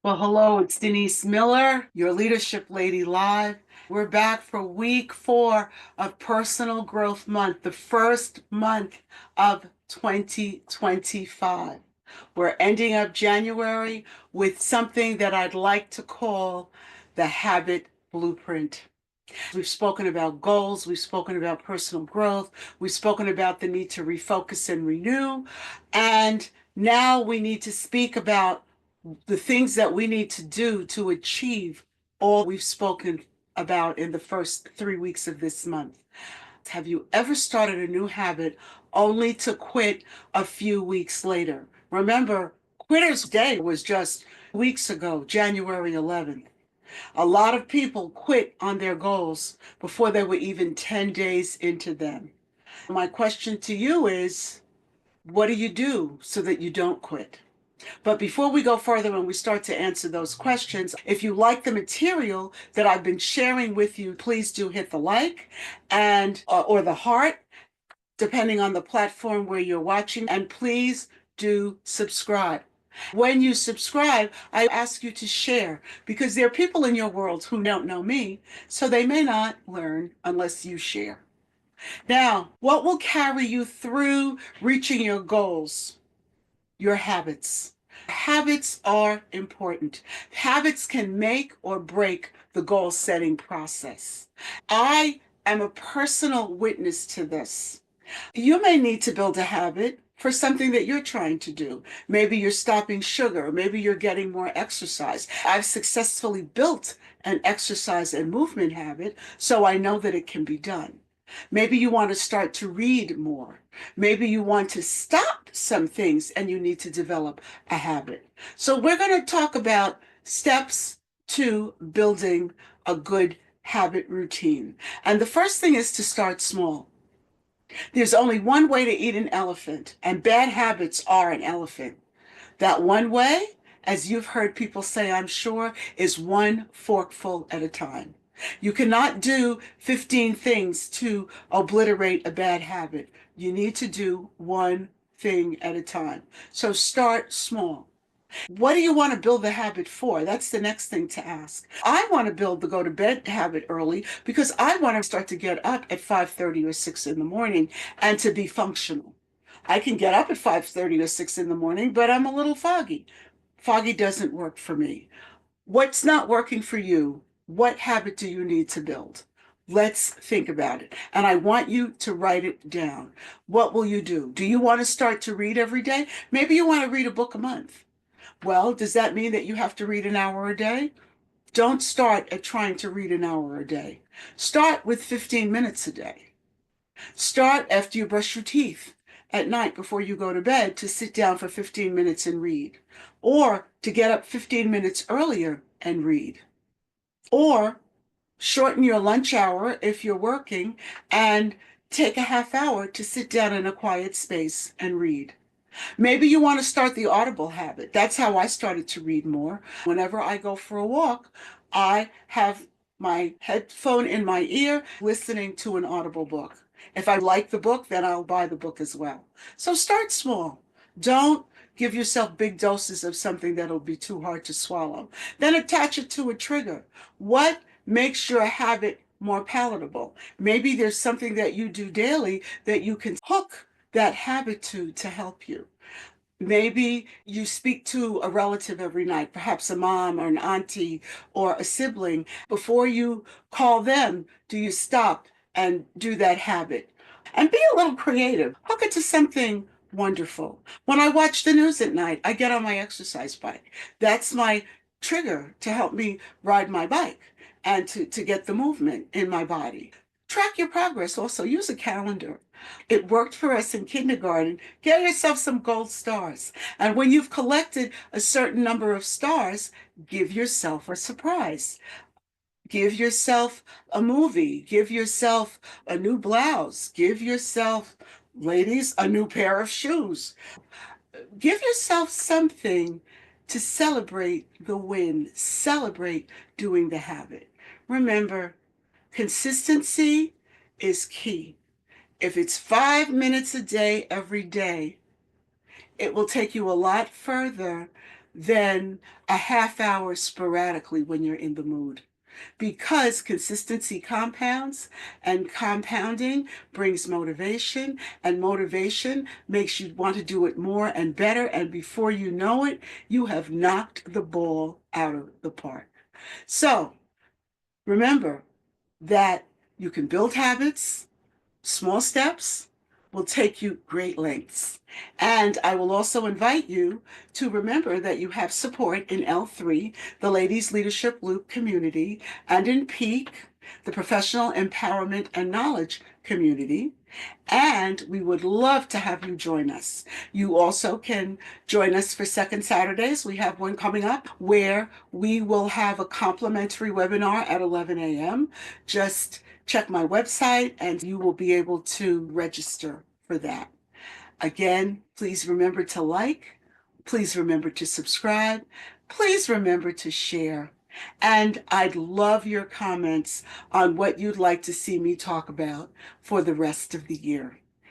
Well, hello, it's Denise Miller, your Leadership Lady Live. We're back for week 4 of Personal Growth Month, the first month of 2025. We're ending up January with something that I'd like to call the habit blueprint. We've spoken about goals, we've spoken about personal growth, we've spoken about the need to refocus and renew, and now we need to speak about the things that we need to do to achieve all we've spoken about in the first 3 weeks of this month. Have you ever started a new habit only to quit a few weeks later? Remember, Quitter's Day was just weeks ago, January 11th. A lot of people quit on their goals before they were even 10 days into them. My question to you is, what do you do so that you don't quit? But before we go further and we start to answer those questions, if you like the material that I've been sharing with you, please do hit the like and or the heart, depending on the platform where you're watching, and please do subscribe. When you subscribe, I ask you to share because there are people in your world who don't know me, so they may not learn unless you share. Now, what will carry you through reaching your goals? Your habits. Habits are important. Habits can make or break the goal setting process. I am a personal witness to this. You may need to build a habit for something that you're trying to do. Maybe you're stopping sugar, maybe you're getting more exercise. I've successfully built an exercise and movement habit, so I know that it can be done. Maybe you want to start to read more. Maybe you want to stop some things and you need to develop a habit. So, we're going to talk about steps to building a good habit routine. And the first thing is to start small. There's only one way to eat an elephant, and bad habits are an elephant. That one way, as you've heard people say, I'm sure, is one forkful at a time. You cannot do 15 things to obliterate a bad habit. You need to do one thing at a time. So start small. What do you want to build the habit for? That's the next thing to ask. I want to build the go to bed habit early because I want to start to get up at 5:30 or 6 in the morning and to be functional. I can get up at 5:30 or 6 in the morning, but I'm a little foggy. Foggy doesn't work for me. What's not working for you? What habit do you need to build? Let's think about it. And I want you to write it down. What will you do? Do you want to start to read every day? Maybe you want to read a book a month. Well, does that mean that you have to read an hour a day? Don't start at trying to read an hour a day. Start with 15 minutes a day. Start after you brush your teeth at night before you go to bed to sit down for 15 minutes and read, or to get up 15 minutes earlier and read, or shorten your lunch hour if you're working and take a half hour to sit down in a quiet space and read. Maybe you want to start the Audible habit. That's how I started to read more. Whenever I go for a walk, I have my headphone in my ear listening to an Audible book. If I like the book, then I'll buy the book as well. So start small. Don't give yourself big doses of something that'll be too hard to swallow. Then attach it to a trigger. What makes your habit more palatable? Maybe there's something that you do daily that you can hook that habit to help you. Maybe you speak to a relative every night, perhaps a mom or an auntie or a sibling. Before you call them, do you stop and do that habit? And be a little creative. Hook it to something wonderful. When I watch the news at night, I get on my exercise bike. That's my trigger to help me ride my bike and to get the movement in my body. Track your progress also. Use a calendar. It worked for us in kindergarten. Get yourself some gold stars. And when you've collected a certain number of stars, give yourself a surprise. Give yourself a movie. Give yourself a new blouse. Give yourself, ladies, a new pair of shoes. Give yourself something to celebrate the win, celebrate doing the habit. Remember, consistency is key. If it's 5 minutes a day, every day, it will take you a lot further than a half hour sporadically when you're in the mood. Because consistency compounds, and compounding brings motivation, and motivation makes you want to do it more and better. And before you know it, you have knocked the ball out of the park. So remember that you can build habits. Small steps will take you great lengths. And I will also invite you to remember that you have support in L3, the Ladies Leadership Loop community, and in Peak, the Professional Empowerment and Knowledge community. And we would love to have you join us. You also can join us for Second Saturdays. We have one coming up where we will have a complimentary webinar at 11 a.m. Just check my website and you will be able to register for that. Again, please remember to like, please remember to subscribe, please remember to share. And I'd love your comments on what you'd like to see me talk about for the rest of the year.